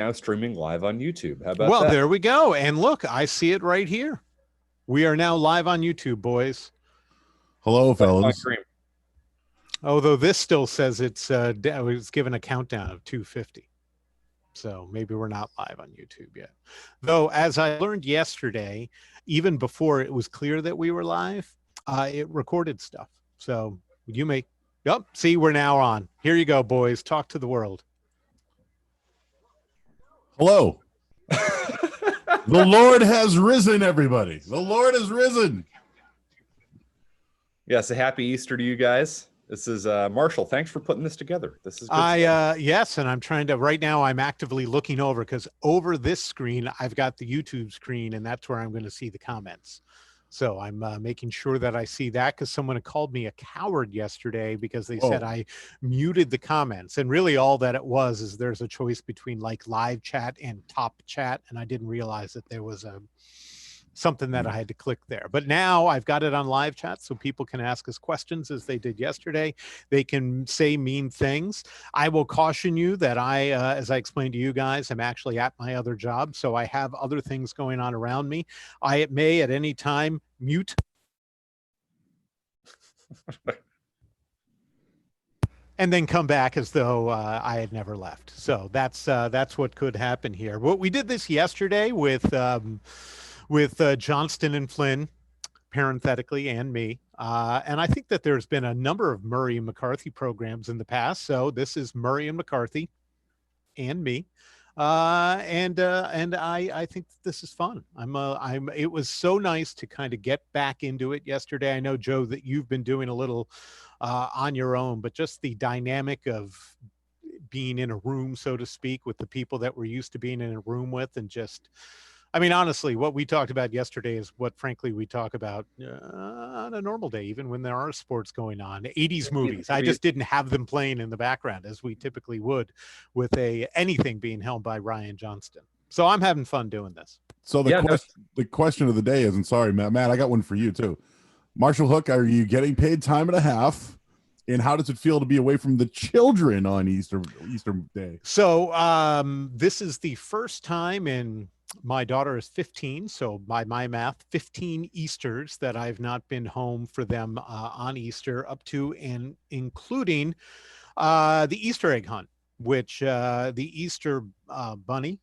now streaming live on YouTube. How about Well, that? there we go. And look, I see it right here. We are now live on YouTube, boys. Hello, That's my fellas. dream. Although this still says it's given a countdown of 250. So maybe we're not live on YouTube yet. Though, as I learned yesterday, even before it was clear that we were live, it recorded stuff. So you may, yep, see, we're now on. Here you go, boys. Talk to the world. Hello. The Lord has risen, everybody. The Lord has risen. Yes, a happy Easter to you guys. This is Marshall. Thanks for putting this together. This is good yes, and I'm trying to right now. I'm actively looking over because over this screen I've got the YouTube screen, and that's where I'm going to see the comments. So I'm making sure that I see that because someone had called me a coward yesterday because they said I muted the comments, and really all that it was is there's a choice between like live chat and top chat, and I didn't realize that there was something that I had to click there. But now I've got it on live chat so people can ask us questions as they did yesterday. They can say mean things. I will caution you that as I explained to you guys, I'm actually at my other job. So I have other things going on around me. I may at any time mute. And then come back as though I had never left. So that's what could happen here. What we did this yesterday with Johnston and Flynn, parenthetically, and me. And I think that there's been a number of Murray and McCarthy programs in the past. So this is Murray and McCarthy and me. And I think this is fun. It was so nice to kind of get back into it yesterday. I know, Joe, that you've been doing a little on your own, but just the dynamic of being in a room, so to speak, with the people that we're used to being in a room with, and just, I mean, honestly, what we talked about yesterday is what, frankly, we talk about on a normal day, even when there are sports going on. 80s movies. I just didn't have them playing in the background as we typically would with anything being held by Ryan Johnston. So I'm having fun doing this. So the question of the day is, and sorry, Matt, I got one for you too. Marshall Hook, are you getting paid time and a half? And how does it feel to be away from the children on Easter Day? So this is the first time in, my daughter is 15, so by my math, 15 Easters that I've not been home for them on Easter, up to and including the Easter egg hunt, which the Easter bunny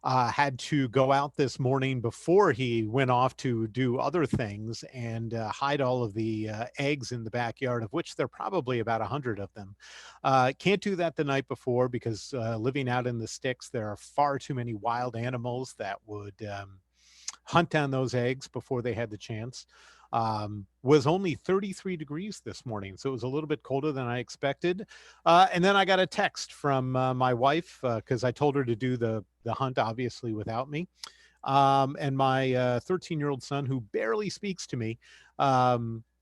had to go out this morning before he went off to do other things and hide all of the eggs in the backyard, of which there are probably about 100 of them. Can't do that the night before because living out in the sticks, there are far too many wild animals that would hunt down those eggs before they had the chance. Was only 33 degrees this morning, so it was a little bit colder than I expected. And then I got a text from my wife because I told her to do the hunt, obviously, without me. And my 13-year-old son, who barely speaks to me,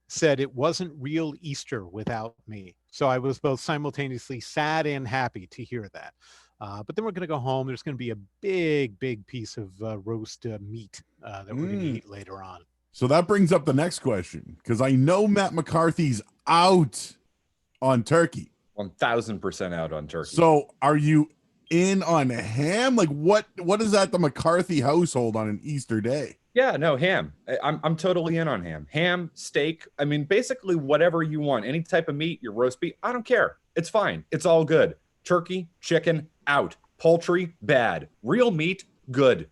said it wasn't real Easter without me. So I was both simultaneously sad and happy to hear that. But then we're going to go home. There's going to be a big piece of roast meat that we're going to eat later on. So that brings up the next question, because I know Matt McCarthy's out on turkey. 1,000% out on turkey. So are you in on ham? Like what is that, the McCarthy household on an Easter day? Yeah, no, ham. I'm totally in on ham. Ham, steak. I mean, basically whatever you want. Any type of meat, your roast beef. I don't care. It's fine. It's all good. Turkey, chicken, out. Poultry, bad. Real meat, good.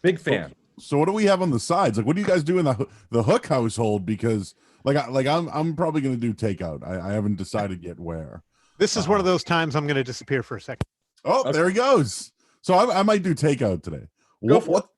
Big fan. So what do we have on the sides? Like, what do you guys do in the Hook household? Because I'm probably going to do takeout. I haven't decided yet where. This is one of those times I'm going to disappear for a second. Oh, okay. There he goes. So I might do takeout today. What?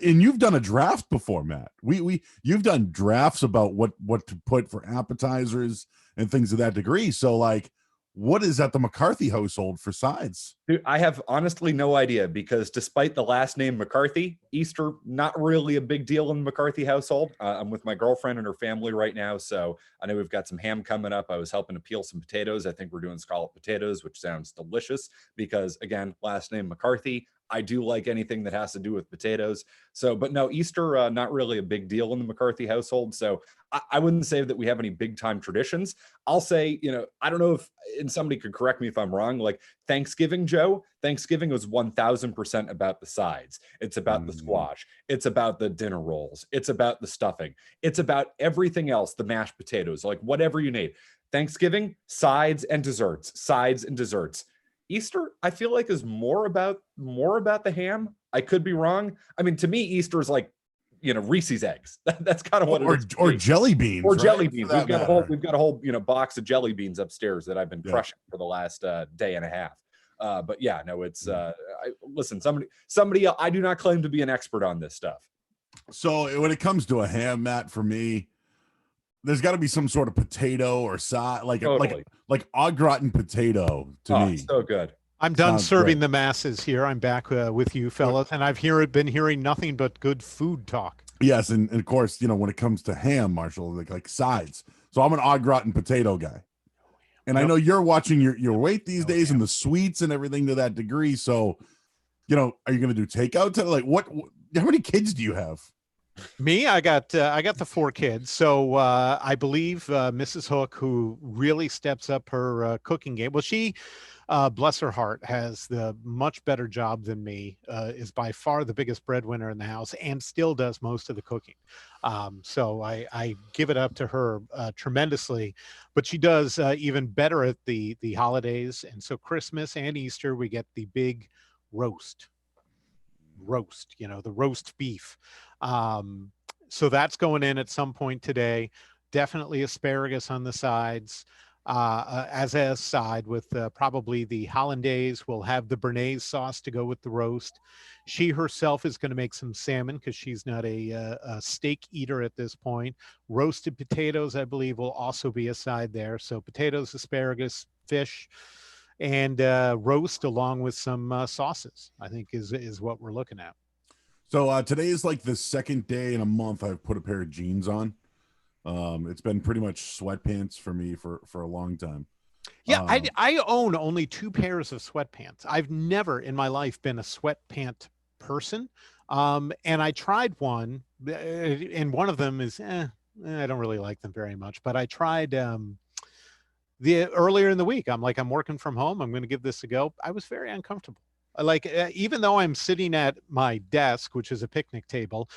And you've done a draft before, Matt. You've done drafts about what to put for appetizers and things of that degree. So like, what is at the McCarthy household for sides? Dude, I have honestly no idea, because despite the last name McCarthy, Easter, not really a big deal in the McCarthy household. I'm with my girlfriend and her family right now, so I know we've got some ham coming up. I was helping to peel some potatoes. I think we're doing scalloped potatoes, which sounds delicious because, again, last name McCarthy. I do like anything that has to do with potatoes. So, but no, Easter, not really a big deal in the McCarthy household. So I wouldn't say that we have any big time traditions. I'll say, I don't know if, and somebody could correct me if I'm wrong, like Thanksgiving, Joe, Thanksgiving was 1000% about the sides. It's about the squash. It's about the dinner rolls. It's about the stuffing. It's about everything else, the mashed potatoes, like whatever you need. Thanksgiving, sides and desserts, sides and desserts. Easter, I feel like, is more about the ham. I could be wrong. I mean, to me, Easter is like, Reese's eggs. That's kind of what it is. Or jelly beans. Or right? jelly beans. We've got a whole box of jelly beans upstairs that I've been crushing for the last day and a half. But yeah, no, it's listen, somebody I do not claim to be an expert on this stuff. So when it comes to a ham, Matt, for me, there's got to be some sort of potato or side, like au gratin potato to me. So good. I'm done serving the masses here. I'm back with you fellas, and I've been hearing nothing but good food talk. Yes, and of course, when it comes to ham, Marshall, like sides. So I'm an au gratin potato guy. And I know you're watching your weight these days and the sweets and everything to that degree. So, are you going to do takeout? Like how many kids do you have? Me, I got the 4 kids. So I believe Mrs. Hook, who really steps up her cooking game. Well, she, bless her heart, has the much better job than me, is by far the biggest breadwinner in the house and still does most of the cooking. So I give it up to her tremendously, but she does even better at the holidays. And so Christmas and Easter, we get the big roast, the roast beef. So that's going in at some point today. Definitely asparagus on the sides. As a side with probably the hollandaise. We'll have the béarnaise sauce to go with the roast. She herself is going to make some salmon because she's not a steak eater at this point. Roasted potatoes, I believe, will also be a side there. So potatoes, asparagus, fish, and roast along with some sauces, I think is what we're looking at. So today is like the second day in a month I've put a pair of jeans on. It's been pretty much sweatpants for me for a long time. Yeah, I own only 2 pairs of sweatpants. I've never in my life been a sweatpant person. And I tried one, and one of them is, I don't really like them very much, but I tried the earlier in the week. I'm working from home. I'm going to give this a go. I was very uncomfortable. Like, even though I'm sitting at my desk, which is a picnic table,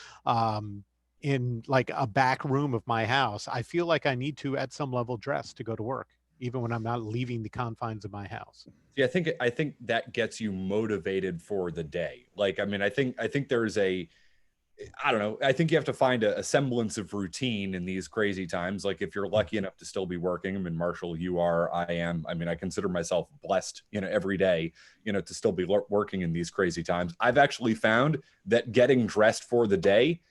in like a back room of my house, I feel like I need to, at some level, dress to go to work, even when I'm not leaving the confines of my house. Yeah, I think that gets you motivated for the day. Like, I mean, I think there's I don't know. I think you have to find a semblance of routine in these crazy times. Like, if you're lucky enough to still be working, I mean, Marshall, you are, I am. I mean, I consider myself blessed, every day, to still be working in these crazy times. I've actually found that getting dressed for the day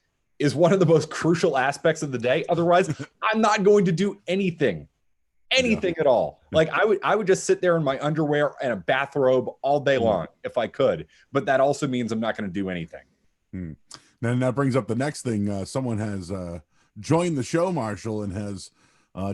is one of the most crucial aspects of the day. Otherwise, I'm not going to do anything at all. Like, I would just sit there in my underwear and a bathrobe all day long if I could. But that also means I'm not going to do anything. And that brings up the next thing. Someone has joined the show, Marshall, and has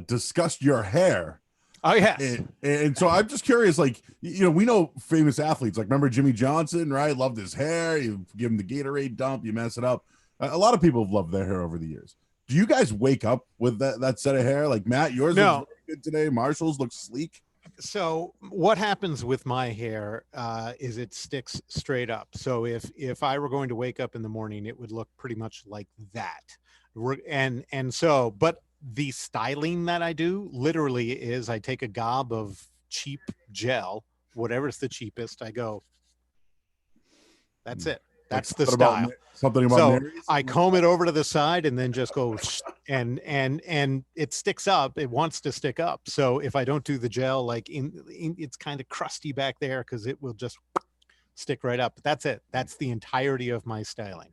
discussed your hair. Oh, yes. And so I'm just curious, like, we know famous athletes, like, remember Jimmy Johnson, right? Loved his hair. You give him the Gatorade dump, you mess it up. A lot of people have loved their hair over the years. Do you guys wake up with that set of hair? Like, Matt, yours looks really good today. Marshall's looks sleek. So what happens with my hair is it sticks straight up. So if I were going to wake up in the morning, it would look pretty much like that. And so, but the styling that I do literally is I take a gob of cheap gel, whatever's the cheapest. I go, that's it. That's the style. Something about so Mary's? I comb it over to the side and then just go and it sticks up. It wants to stick up. So if I don't do the gel, like it's kind of crusty back there because it will just stick right up. But that's it. That's the entirety of my styling.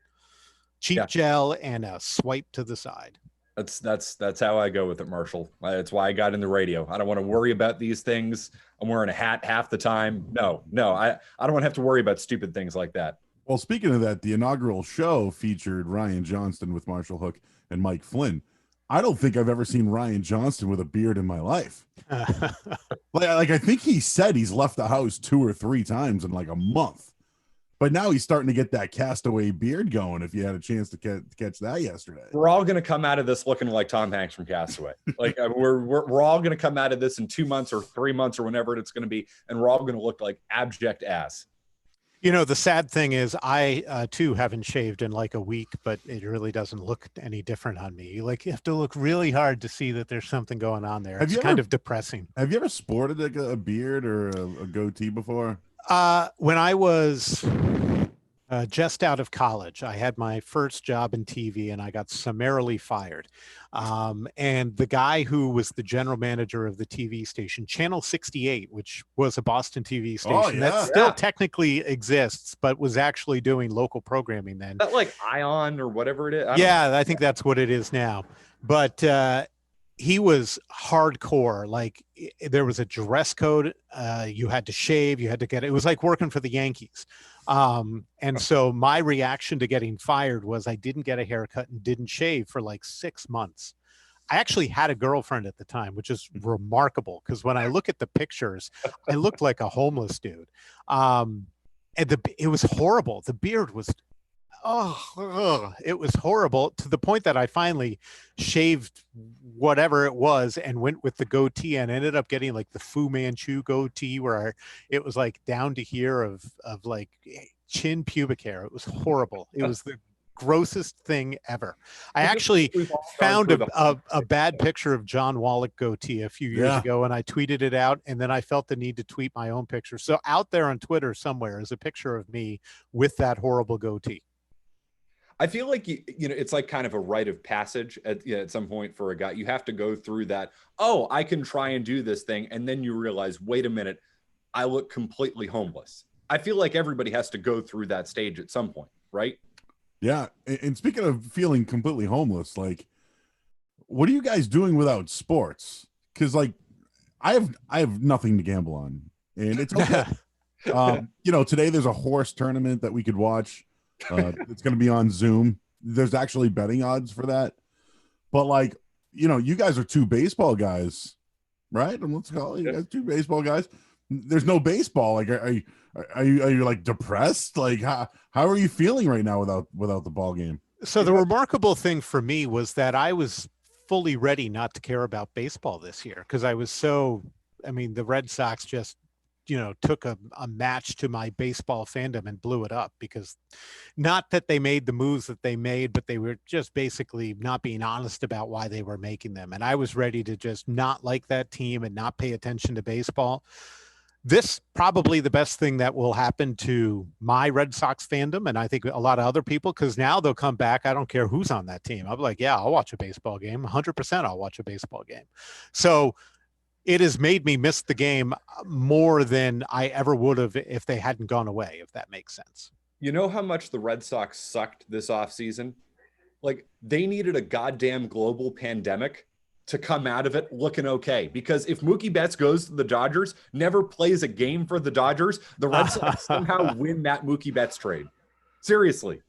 Cheap gel and a swipe to the side. That's how I go with it, Marshall. That's why I got in the radio. I don't want to worry about these things. I'm wearing a hat half the time. No, I don't want to have to worry about stupid things like that. Well, speaking of that, the inaugural show featured Ryan Johnston with Marshall Hook and Mike Flynn. I don't think I've ever seen Ryan Johnston with a beard in my life. like I think he said he's left the house 2 or 3 times in like a month. But now he's starting to get that castaway beard going. If you had a chance to catch that yesterday, we're all going to come out of this looking like Tom Hanks from Castaway. Like we're all going to come out of this in 2 months or 3 months or whenever it's going to be, and we're all going to look like abject ass. You know, the sad thing is I too haven't shaved in like a week, but it really doesn't look any different on me. You have to look really hard to see that there's something going on there. It's kind of depressing. Have you ever sported like a beard or a goatee before? When I was just out of college, I had my first job in TV and I got summarily fired. And the guy who was the general manager of the TV station, Channel 68, which was a Boston TV station that still technically exists, but was actually doing local programming then. Is that like Ion or whatever it is? I think that's what it is now. But he was hardcore. Like there was a dress code. You had to shave. You had to it was like working for the Yankees. And so my reaction to getting fired was I didn't get a haircut and didn't shave for like 6 months. I actually had a girlfriend at the time, which is remarkable because when I look at the pictures, I looked like a homeless dude. And it was horrible. The beard was it was horrible to the point that I finally shaved whatever it was and went with the goatee and ended up getting like the Fu Manchu goatee where it was like down to here of like chin pubic hair. It was horrible. It was the grossest thing ever. I actually found a bad picture of John Wallach goatee a few years ago and I tweeted it out, and then I felt the need to tweet my own picture. So out there on Twitter somewhere is a picture of me with that horrible goatee. I feel like you know it's like kind of a rite of passage at some point for a guy. You have to go through that. Oh, I can try and do this thing, and then you realize, wait a minute, I look completely homeless. I feel like everybody has to go through that stage at some point, right? Yeah. And speaking of feeling completely homeless, like, what are you guys doing without sports? Because like, I have nothing to gamble on, and it's okay. You know, today there's a horse tournament that we could watch. It's going to be on Zoom. There's actually betting odds for that. But like, you know, you guys are two baseball guys, right? And let's call it, you guys two baseball guys. There's no baseball. Like, are you like depressed? Like, how are you feeling right now without the ball game? So the remarkable thing for me was that I was fully ready not to care about baseball this year because I was the Red Sox just took a match to my baseball fandom and blew it up, because not that they made the moves that they made, but they were just basically not being honest about why they were making them. And I was ready to just not like that team and not pay attention to baseball. This probably the best thing that will happen to my Red Sox fandom, and I think a lot of other people, because now they'll come back. I don't care who's on that team. I'm like, yeah, I'll watch a baseball game. 100% I'll watch a baseball game. So it has made me miss the game more than I ever would have if they hadn't gone away, if that makes sense. You know how much the Red Sox sucked this offseason? Like, they needed a goddamn global pandemic to come out of it looking okay. Because if Mookie Betts goes to the Dodgers, never plays a game for the Dodgers, the Red Sox somehow win that Mookie Betts trade. Seriously.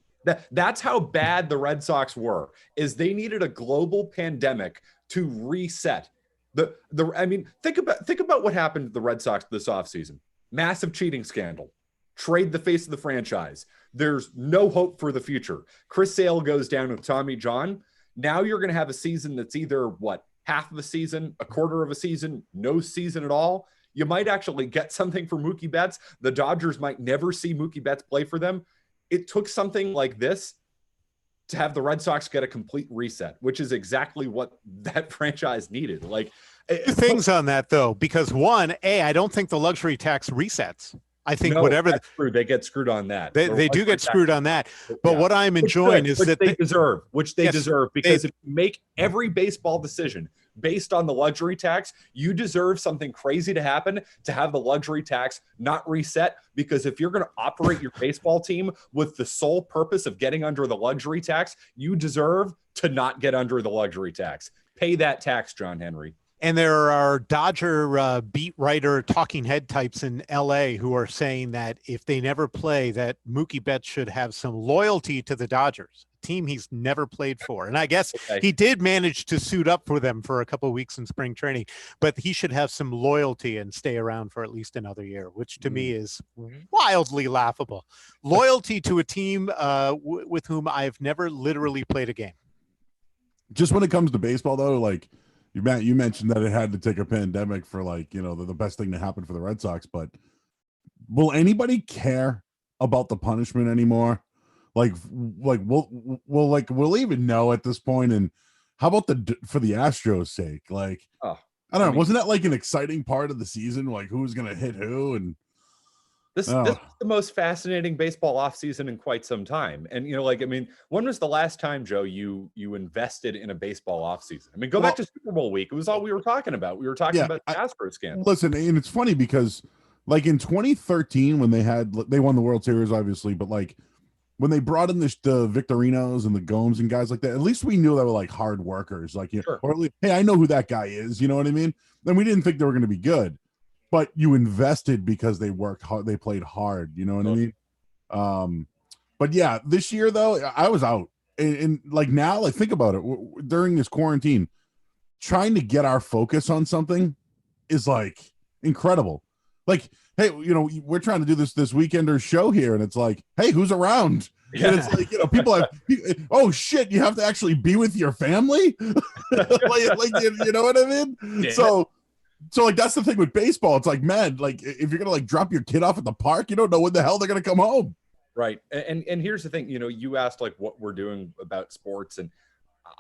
That's how bad the Red Sox were, is they needed a global pandemic to reset. Think about what happened to the Red Sox this offseason. Massive cheating scandal. Trade the face of the franchise. There's no hope for the future. Chris Sale goes down with Tommy John. Now you're going to have a season that's either half of a season, a quarter of a season, no season at all. You might actually get something for Mookie Betts. The Dodgers might never see Mookie Betts play for them. It took something like this to have the Red Sox get a complete reset, which is exactly what that franchise needed. Like, two things on that though, because one, I don't think the luxury tax resets. I think that's true. They get screwed on that. They do get screwed on that. But what I'm enjoying is that they deserve, because if you make every baseball decision based on the luxury tax, you deserve something crazy to happen to have the luxury tax not reset. Because if you're going to operate your baseball team with the sole purpose of getting under the luxury tax, you deserve to not get under the luxury tax. Pay that tax, John Henry. And there are Dodger beat writer talking head types in LA who are saying that if they never play, that Mookie Betts should have some loyalty to the Dodgers. team he's never played for. And I guess Okay. he did manage to suit up for them for a couple of weeks in spring training, but he should have some loyalty and stay around for at least another year, which to me is wildly laughable. Loyalty to a team with whom I've never literally played a game. Just when it comes to baseball, though, like you mentioned that it had to take a pandemic for like, the best thing to happen for the Red Sox, but will anybody care about the punishment anymore? Like we'll even know at this point. And how about for the Astros' sake? Like, I don't know. Wasn't that like an exciting part of the season? Like who was going to hit who? And this is the most fascinating baseball offseason in quite some time. And, when was the last time, Joe, you invested in a baseball offseason? I mean, go back to Super Bowl week. It was all we were talking about. We were talking about the Astros scandal. Listen, and it's funny because like in 2013, when they won the World Series, obviously, but like when they brought in the Victorinos and the Gomes and guys like that, at least we knew they were like hard workers, like, Sure. Or at least, hey, I know who that guy is. You know what I mean? Then we didn't think they were going to be good, but you invested because they worked hard. They played hard. You know what I mean? But yeah, this year though, I was out and like now, like think about it during this quarantine, trying to get our focus on something is like incredible. Like, hey, we're trying to do this weekender show here, and it's like, hey, who's around? Yeah. And it's like, people have, oh shit, you have to actually be with your family, you know what I mean? Yeah. So like that's the thing with baseball. It's like, man, like if you're gonna like drop your kid off at the park, you don't know when the hell they're gonna come home. Right. And here's the thing, you asked like what we're doing about sports, and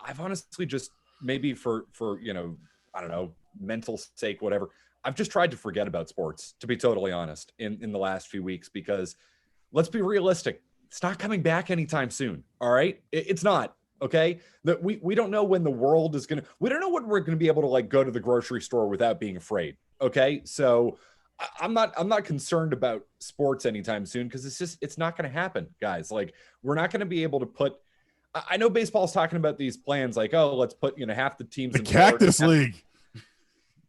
I've honestly just maybe for I don't know, mental sake, whatever. I've just tried to forget about sports, to be totally honest, in the last few weeks, because let's be realistic. It's not coming back anytime soon. All right. It's not. Okay. That we don't know when the world is we don't know when we're going to be able to like go to the grocery store without being afraid. Okay. So I'm not concerned about sports anytime soon, because it's not going to happen, guys. Like we're not going to be able to put, I know baseball's talking about these plans like, oh, let's put, half the teams in Cactus League,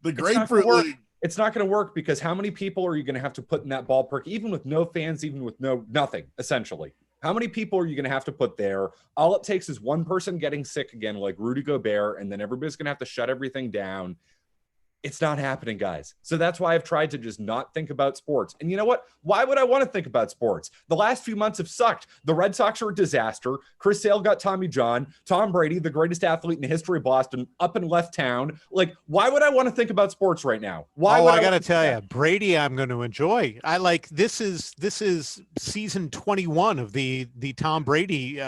the Grapefruit League. It's not going to work, because how many people are you going to have to put in that ballpark, even with no fans, even with nothing, essentially? How many people are you going to have to put there? All it takes is one person getting sick again, like Rudy Gobert, and then everybody's going to have to shut everything down. It's not happening, guys. So that's why I've tried to just not think about sports. And you know what? Why would I want to think about sports? The last few months have sucked. The Red Sox are a disaster. Chris Sale got Tommy John. Tom Brady, the greatest athlete in the history of Boston, up and left town. Like, why would I want to think about sports right now? Why? I got to tell you, Brady, I'm going to enjoy. I like this is season 21 of the Tom Brady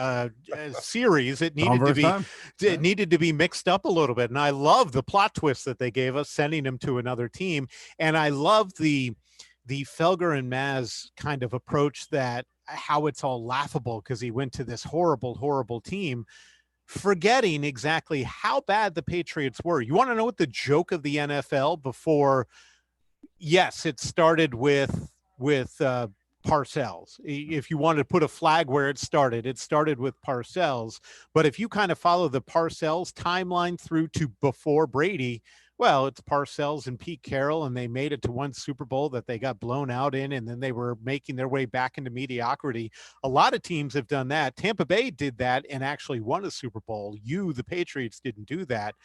series. It needed to be mixed up a little bit, and I love the plot twist that they gave us, sending him to another team. And I love the Felger and Maz kind of approach, that how it's all laughable because he went to this horrible team, forgetting exactly how bad the Patriots were. You want to know what the joke of the NFL before? Yes, it started with Parcells. If you wanted to put a flag where it started with Parcells. But if you kind of follow the Parcells timeline through to before Brady, well, it's Parcells and Pete Carroll, and they made it to one Super Bowl that they got blown out in, and then they were making their way back into mediocrity. A lot of teams have done that. Tampa Bay did that and actually won a Super Bowl. The Patriots, didn't do that.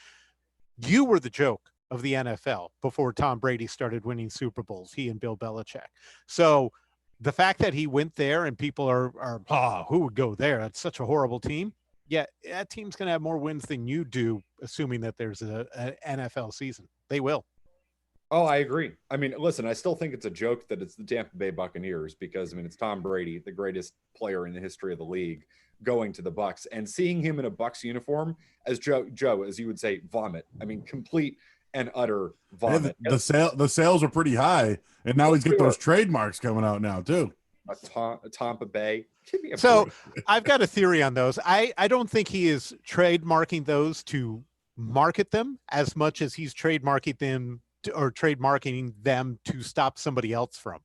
You were the joke of the NFL before Tom Brady started winning Super Bowls, he and Bill Belichick. So the fact that he went there and people are who would go there? That's such a horrible team. Yeah, that team's going to have more wins than you do, assuming that there's an NFL season. They will. Oh, I agree. I mean, listen, I still think it's a joke that it's the Tampa Bay Buccaneers, because, I mean, it's Tom Brady, the greatest player in the history of the league, going to the Bucs, and seeing him in a Bucs uniform, as Joe, as you would say, vomit. I mean, complete and utter vomit. Yeah, the sales are pretty high, and now he's got those trademarks coming out now too. A Tampa Bay. So I've got a theory on those. I don't think he is trademarking those to market them as much as he's trademarking them to stop somebody else from.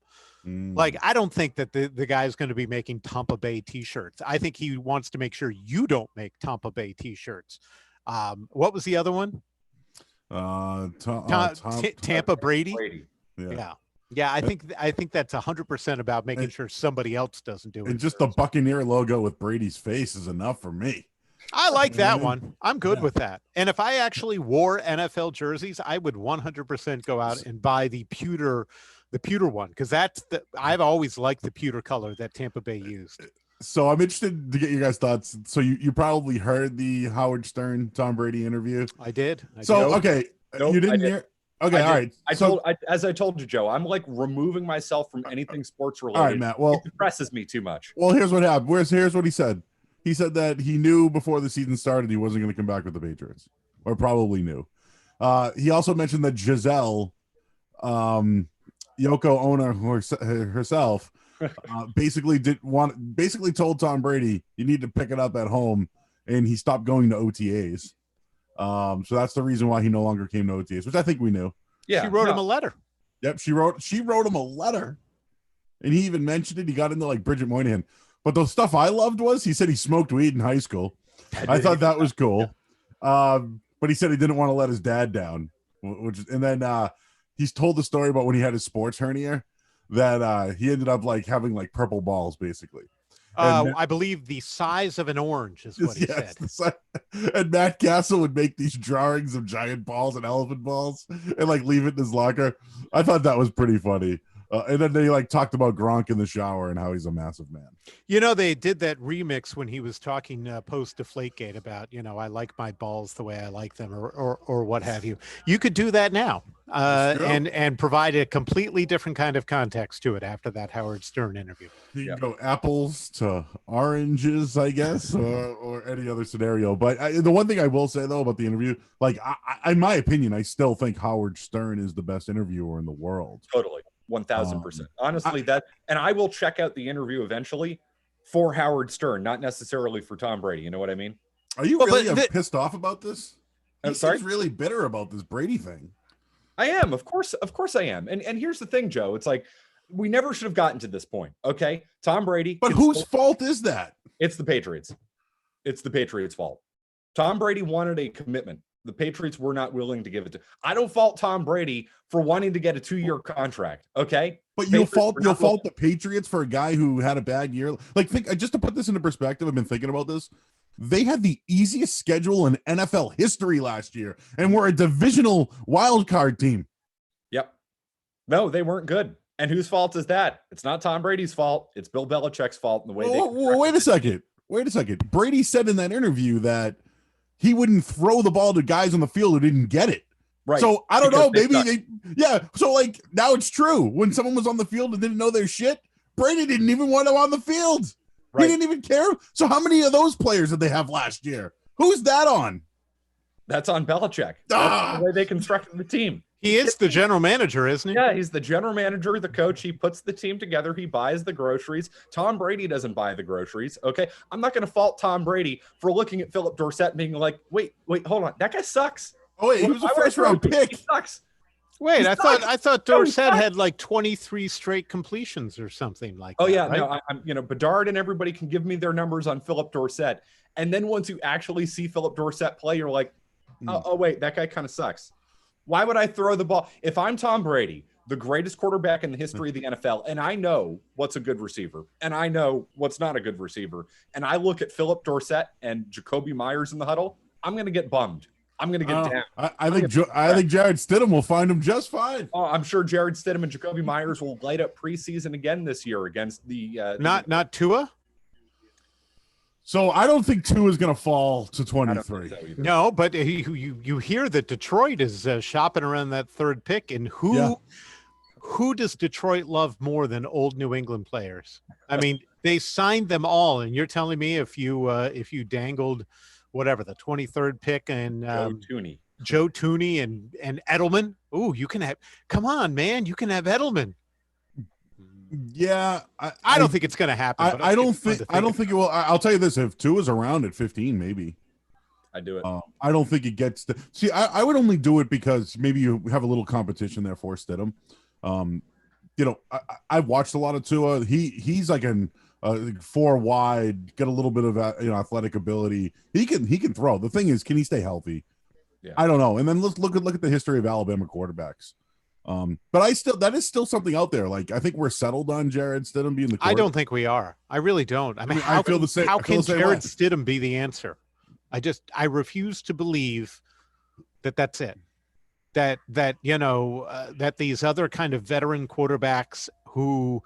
Like, I don't think that the guy's going to be making Tampa Bay t-shirts. I think he wants to make sure you don't make Tampa Bay t-shirts. What was the other one? Tampa Brady. Yeah. Yeah, I think that's 100% about making sure somebody else doesn't do it. And just the Buccaneer logo with Brady's face is enough for me. I like that one. I'm good Yeah. with that. And if I actually wore NFL jerseys, I would 100% go out and buy the pewter one, because I've always liked the pewter color that Tampa Bay used. So I'm interested to get your guys' thoughts. So you probably heard the Howard Stern Tom Brady interview. I did. Okay, Nope, you didn't hear. Okay, all right. As I told you, Joe, I'm like removing myself from anything sports related. All right, Matt. Well, it depresses me too much. Well, here's what happened. Here's what he said. He said that he knew before the season started he wasn't going to come back with the Patriots, or probably knew. He also mentioned that Giselle, Yoko Ono herself, basically told Tom Brady, "You need to pick it up at home," and he stopped going to OTAs. So that's the reason why he no longer came to OTAs, which I think we knew. Yeah, she wrote him a letter. Yep, she wrote him a letter, and he even mentioned it. He got into like Bridget Moynihan. But the stuff I loved was he said he smoked weed in high school. I thought that was cool. But he said he didn't want to let his dad down. And then he's told the story about when he had his sports hernia that he ended up like having like purple balls basically. I believe the size of an orange is what he said. And Matt Castle would make these drawings of giant balls and elephant balls and like leave it in his locker. I thought that was pretty funny. And then they like talked about Gronk in the shower and how he's a massive man. You know, they did that remix when he was talking post Deflategate about, I like my balls the way I like them, or what have you. You could do that now, and provide a completely different kind of context to it after that Howard Stern interview. You can go apples to oranges, I guess, or any other scenario. But the one thing I will say though about the interview, like in my opinion, I still think Howard Stern is the best interviewer in the world. Totally. 1000%. Honestly, and I will check out the interview eventually for Howard Stern, not necessarily for Tom Brady. You know what I mean? Are you really pissed off about this? He's really bitter about this Brady thing. I am, of course I am. And here's the thing, Joe. It's like we never should have gotten to this point. Okay, Tom Brady. But whose fault is that? It's the Patriots. It's the Patriots' fault. Tom Brady wanted a commitment. The Patriots were not willing to give it to. I don't fault Tom Brady for wanting to get a 2-year contract. Okay, but you'll fault the Patriots for a guy who had a bad year. Like, just to put this into perspective, I've been thinking about this. They had the easiest schedule in NFL history last year, and were a divisional wild card team. Yep. No, they weren't good. And whose fault is that? It's not Tom Brady's fault. It's Bill Belichick's fault in the way Wait a second. Brady said in that interview that he wouldn't throw the ball to guys on the field who didn't get it. Right. So I don't know. Maybe So like now it's true. When someone was on the field and didn't know their shit, Brady didn't even want them on the field. Right. He didn't even care. So how many of those players did they have last year? Who's that on? That's on Belichick. That's the way they constructed the team. He is the general manager, isn't he? Yeah, he's the general manager, the coach. He puts the team together. He buys the groceries. Tom Brady doesn't buy the groceries. Okay. I'm not going to fault Tom Brady for looking at Philip Dorsett and being like, wait, hold on. That guy sucks. Oh, wait, he was a first round pick. He sucks. Wait, I thought Dorsett had like 23 straight completions or something like that. Oh, yeah. Right? No, I'm, Bedard and everybody can give me their numbers on Philip Dorsett. And then once you actually see Philip Dorsett play, you're like, oh, wait, that guy kind of sucks. Why would I throw the ball? If I'm Tom Brady, the greatest quarterback in the history of the NFL, and I know what's a good receiver, and I know what's not a good receiver, and I look at Philip Dorsett and Jacoby Myers in the huddle, I'm going to get bummed. I'm going to get down. I think Jared Stidham will find him just fine. Oh, I'm sure Jared Stidham and Jacoby Myers will light up preseason again this year against the not Tua. So I don't think Tua is going to fall to 23. No, but you hear that Detroit is shopping around that third pick, and who does Detroit love more than old New England players? I mean, they signed them all, and you're telling me if you dangled whatever the 23rd pick and Joe Tooney and Edelman, you can have. Come on, man, you can have Edelman. Yeah, I don't think it's going to happen. I don't think it will. I'll tell you this: if Tua's around at 15, maybe I do it. I don't think it gets to. See, I would only do it because maybe you have a little competition there for Stidham. I've watched a lot of Tua. He's like an 4 wide, get a little bit of athletic ability. He can throw. The thing is, can he stay healthy? Yeah. I don't know. And then let's look at the history of Alabama quarterbacks. But that is still something out there. Like, I think we're settled on Jared Stidham being the I quarterback. don't think we are. I really don't. I mean, I feel the same. How I feel can the same Jared way. Stidham be the answer? I refuse to believe that that's it. That that these other kind of veteran quarterbacks who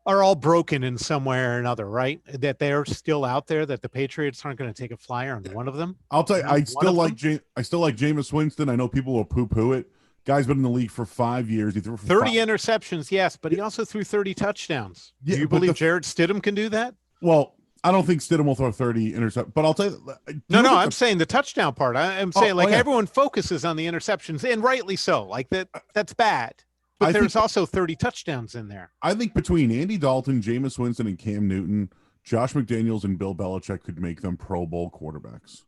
are all broken in some way or another, right? That they're still out there. That the Patriots aren't going to take a flyer on one of them. I'll tell you, I still like them? Jameis Winston. I know people will poo-poo it. Guy's been in the league for 5 years. He threw for 30 interceptions, yes, but he also threw 30 touchdowns. Yeah, do you believe Jared Stidham can do that? Well, I don't think Stidham will throw 30 interceptions, but I'll tell you. No, I'm saying the touchdown part. I'm saying everyone focuses on the interceptions, and rightly so. Like that's bad. But there's also 30 touchdowns in there. I think between Andy Dalton, Jameis Winston, and Cam Newton, Josh McDaniels and Bill Belichick could make them Pro Bowl quarterbacks.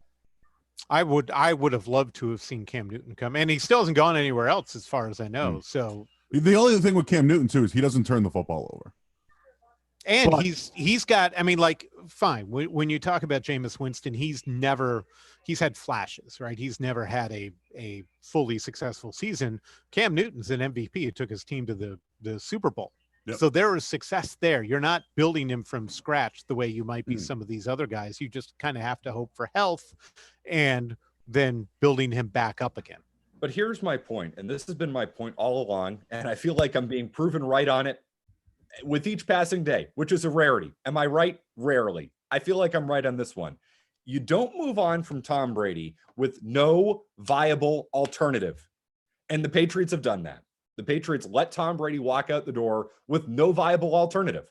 I would have loved to have seen Cam Newton come, and he still hasn't gone anywhere else as far as I know. So the only thing with Cam Newton too is he doesn't turn the football over. And he's got, I mean, like, fine. When you talk about Jameis Winston, he's had flashes, right? He's never had a fully successful season. Cam Newton's an MVP who took his team to the Super Bowl. Yep. So there is success there. You're not building him from scratch the way you might be some of these other guys. You just kind of have to hope for health and then building him back up again. But here's my point, and this has been my point all along, and I feel like I'm being proven right on it with each passing day, which is a rarity. Am I right? Rarely. I feel like I'm right on this one. You don't move on from Tom Brady with no viable alternative. And the Patriots have done that. The Patriots let Tom Brady walk out the door with no viable alternative.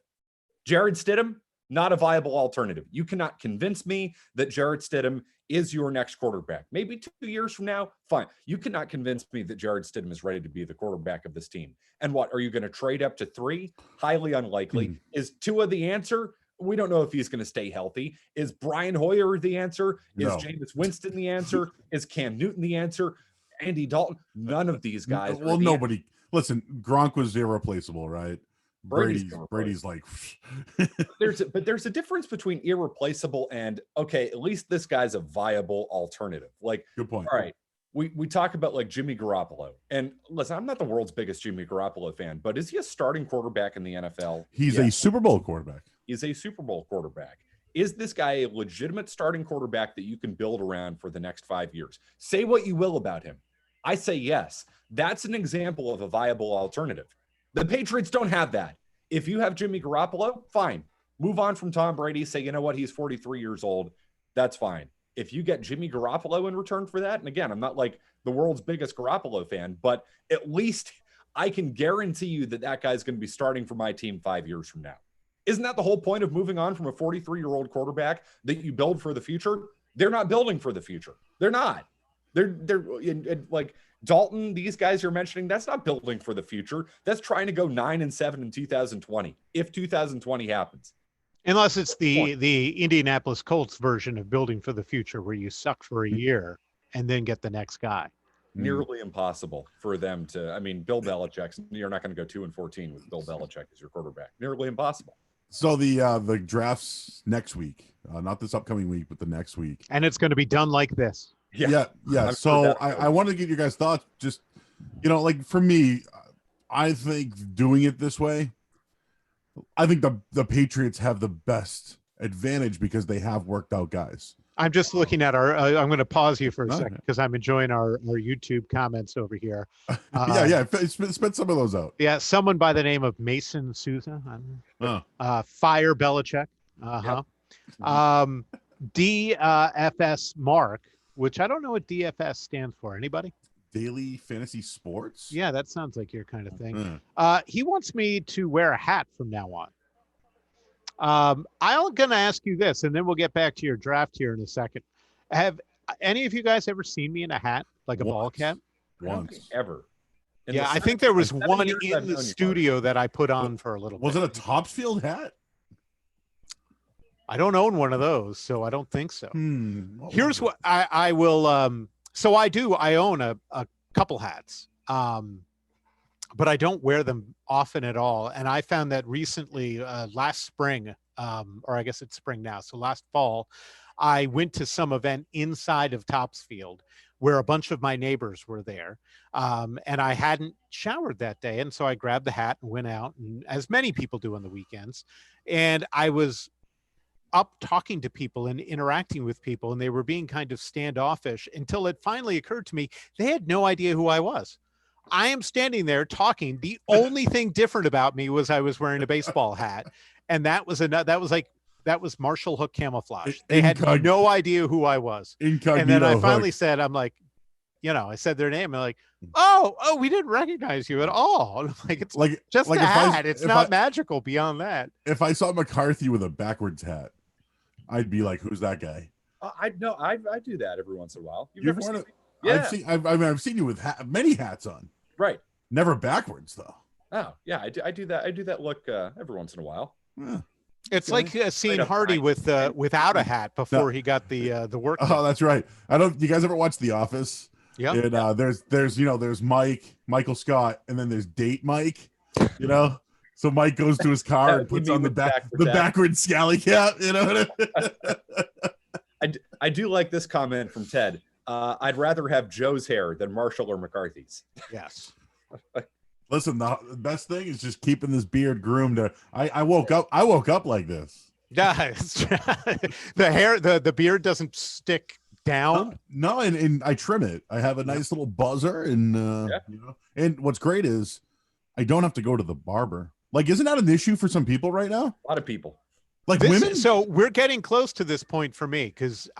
Jared Stidham, not a viable alternative. You cannot convince me that Jared Stidham is your next quarterback. Maybe 2 years from now, fine. You cannot convince me that Jared Stidham is ready to be the quarterback of this team. And what, are you going to trade up to 3? Highly unlikely. Is Tua the answer? We don't know if he's going to stay healthy. Is Brian Hoyer the answer? Is Jameis Winston the answer? Is Cam Newton the answer? Andy Dalton? None of these guys. Well, nobody. Listen, Gronk was irreplaceable, right? Brady's like there's a difference between irreplaceable and okay, at least this guy's a viable alternative. Like, good point. All right. We talk about like Jimmy Garoppolo. And listen, I'm not the world's biggest Jimmy Garoppolo fan, but is he a starting quarterback in the NFL? He's a Super Bowl quarterback. He's a Super Bowl quarterback. Is this guy a legitimate starting quarterback that you can build around for the next 5 years? Say what you will about him. I say yes. That's an example of a viable alternative. The Patriots don't have that. If you have Jimmy Garoppolo, fine. Move on from Tom Brady. Say, you know what? He's 43 years old. That's fine. If you get Jimmy Garoppolo in return for that, and again, I'm not like the world's biggest Garoppolo fan, but at least I can guarantee you that that guy's going to be starting for my team 5 years from now. Isn't that the whole point of moving on from a 43-year-old quarterback that you build for the future? They're not building for the future. They're not. They're like Dalton, these guys you're mentioning, that's not building for the future. That's trying to go 9-7 in 2020, if 2020 happens. Unless it's the Indianapolis Colts version of building for the future, where you suck for a year and then get the next guy. Nearly impossible for them to. I mean, Bill Belichick. You're not going to go 2-14 with Bill Belichick as your quarterback. Nearly impossible. So the drafts next week, not this upcoming week, but the next week, and it's going to be done like this. Yeah. So I want to get your guys' thoughts. Just, like for me, I think doing it this way, I think the Patriots have the best advantage because they have worked out guys. I'm just looking at I'm going to pause you for a second because I'm enjoying our YouTube comments over here. Yeah. Spit some of those out. Yeah. Someone by the name of Mason Souza. Fire Belichick. Yep. DFS Mark, which I don't know what DFS stands for. Anybody? Daily Fantasy Sports? Yeah, that sounds like your kind of thing. He wants me to wear a hat from now on. I'm going to ask you this, and then we'll get back to your draft here in a second. Have any of you guys ever seen me in a hat, like a ball cap? Once. Ever. Yeah, I think there was one in the studio that I put on for a little bit. Was it a Topsfield hat? I don't own one of those, so I don't think so. Here's what I will. So I own a couple hats, but I don't wear them often at all. And I found that recently, last spring, or I guess it's spring now. So last fall, I went to some event inside of Topsfield where a bunch of my neighbors were there. And I hadn't showered that day. And so I grabbed the hat and went out, and as many people do on the weekends. And I was up talking to people and interacting with people, and they were being kind of standoffish until it finally occurred to me they had no idea who I was. I am standing there talking. The only thing different about me was I was wearing a baseball hat, and that was Marshall Hook camouflage. They had no idea who I was. Incognito and then I finally Hook. said, I'm like, I said their name. I'm like, oh, we didn't recognize you at all. I'm like, it's Like just like a if I- hat. It's if not I- magical beyond that. If I saw McCarthy with a backwards hat, I'd be like, "Who's that guy?" I do that every once in a while. You've never worn seen it? me? Yeah, I've seen you with many hats on. right. Never backwards though. Oh, yeah, I do that. I do that look every once in a while. Yeah. It's Okay. like seeing up Hardy high. with without a hat before he got the work. Oh, that's right. You guys ever watch The Office? Yeah. And there's Michael Scott, and then there's Date Mike. So Mike goes to his car and puts You on mean the with backwards scally cap. You know what I mean? I do like this comment from Ted. I'd rather have Joe's hair than Marshall or McCarthy's. Yes. Listen, the best thing is just keeping this beard groomed. I woke up like this. Yeah. The hair, the beard doesn't stick down. No, and I trim it. I have a nice little buzzer, and and what's great is I don't have to go to the barber. Like, isn't that an issue for some people right now? A lot of people. Like women. So we're getting close to this point for me, because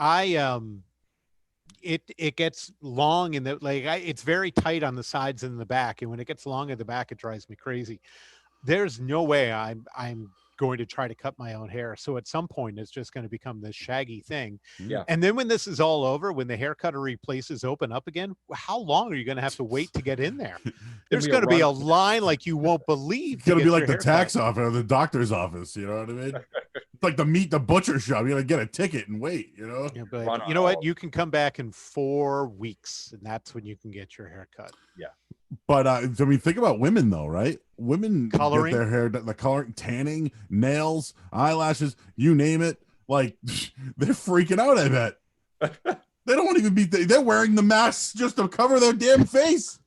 it gets long in the it's very tight on the sides and the back, and when it gets long at the back, it drives me crazy. There's no way I'm going to try to cut my own hair. So at some point it's just going to become this shaggy thing. Yeah. And then when this is all over, when the hair cuttery places open up again, how long are you going to have to wait to get in there? There's going to be a line like you won't believe. It's going to be like the tax office or the doctor's office. You know what I mean? It's like the meat, the butcher shop. You got to get a ticket and wait, Yeah, but you know what? You can come back in 4 weeks, and that's when you can get your hair cut. Yeah. But I mean, think about women though, right? Women Coloring, get their hair, the coloring, tanning, nails, eyelashes, you name it. Like they're freaking out. I bet they don't even be. They're wearing the masks just to cover their damn face.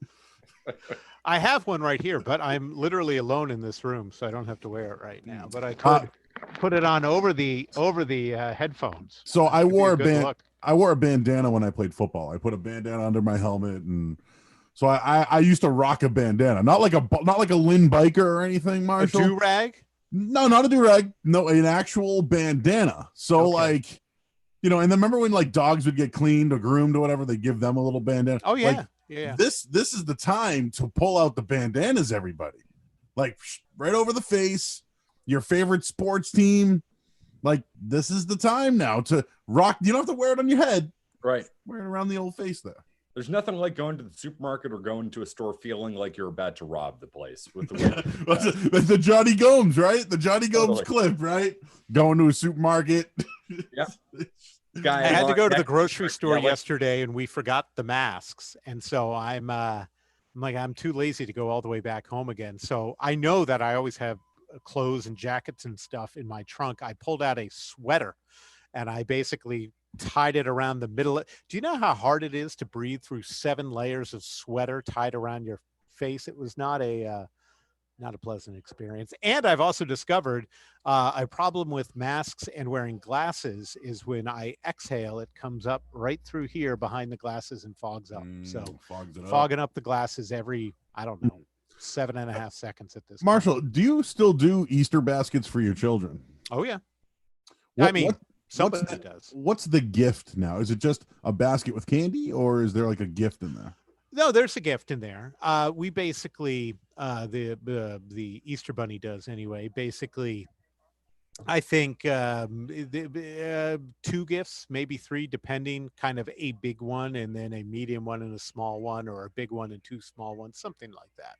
I have one right here, but I'm literally alone in this room, so I don't have to wear it right now. But I could put it on over the headphones. So I wore a bandana when I played football. I put a bandana under my helmet, and so I used to rock a bandana, not like a Lynn biker or anything, Marshall. A do-rag? No, not a do-rag. No, an actual bandana. So like, and then remember when like dogs would get cleaned or groomed or whatever, they give them a little bandana. Oh yeah. Like, yeah. This is the time to pull out the bandanas, everybody. Like right over the face, your favorite sports team. Like this is the time now to rock. You don't have to wear it on your head. Right. Wear it around the old face there. There's nothing like going to the supermarket or going to a store feeling like you're about to rob the place with the way That's the Johnny Gomes, right? The Johnny Gomes Totally. clip, right? Going to a supermarket. Yeah. I had to go to the grocery store Yeah, yesterday, and we forgot the masks, and so I'm too lazy to go all the way back home again. So I know that I always have clothes and jackets and stuff in my trunk. I pulled out a sweater, and I basically tied it around the middle. Do you know how hard it is to breathe through 7 layers of sweater tied around your face? It was not a pleasant experience. And I've also discovered a problem with masks and wearing glasses is when I exhale, it comes up right through here behind the glasses and fogs up. So fogging up the glasses every, 7.5 seconds at this Marshall, do you still do Easter baskets for your children? Oh yeah. Somebody does. What's the gift now? Is it just a basket with candy, or is there like a gift in there? No, there's a gift in there. We basically, the Easter Bunny does anyway. Basically, I think 2 gifts, maybe 3, depending. Kind of a big one, and then a medium one and a small one, or a big one and 2 small ones, something like that.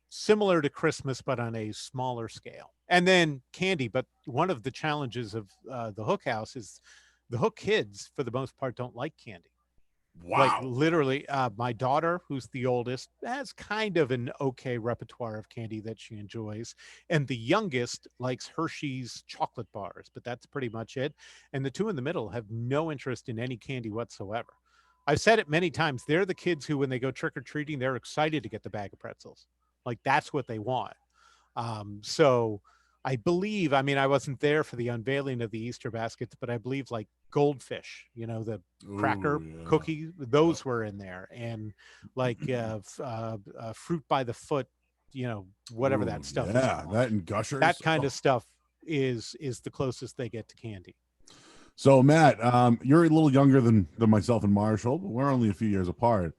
Similar to Christmas, but on a smaller scale. And then candy. But one of the challenges of the Hook House is the Hook kids, for the most part, don't like candy. Wow. Like literally, my daughter, who's the oldest, has kind of an okay repertoire of candy that she enjoys. And the youngest likes Hershey's chocolate bars, but that's pretty much it. And the 2 in the middle have no interest in any candy whatsoever. I've said it many times. They're the kids who, when they go trick or treating, they're excited to get the bag of pretzels. Like that's what they want. So I believe, I mean, I wasn't there for the unveiling of the Easter baskets, but I believe like goldfish, the cracker cookie, those were in there, and like fruit by the foot, whatever that stuff is. Yeah, that and Gushers. That kind of stuff is the closest they get to candy. So Matt, you're a little younger than myself and Marshall, but we're only a few years apart.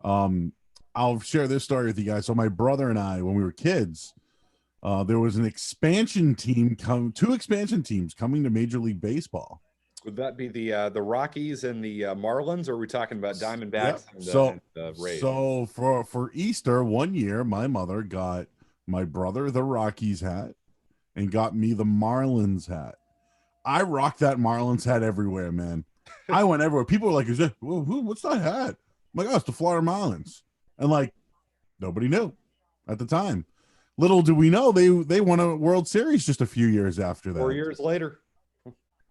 I'll share this story with you guys. So my brother and I, when we were kids, there was an expansion team two expansion teams coming to Major League Baseball. Would that be the Rockies and the Marlins, or are we talking about Diamondbacks? Yep. And Rays? So for Easter one year, my mother got my brother the Rockies hat and got me the Marlins hat. I rocked that Marlins hat everywhere, man. I went everywhere. People were like, what's that hat? I'm like, oh, it's the Florida Marlins. And like, nobody knew at the time. Little do we know, they won a World Series just a few years after that. 4 years later.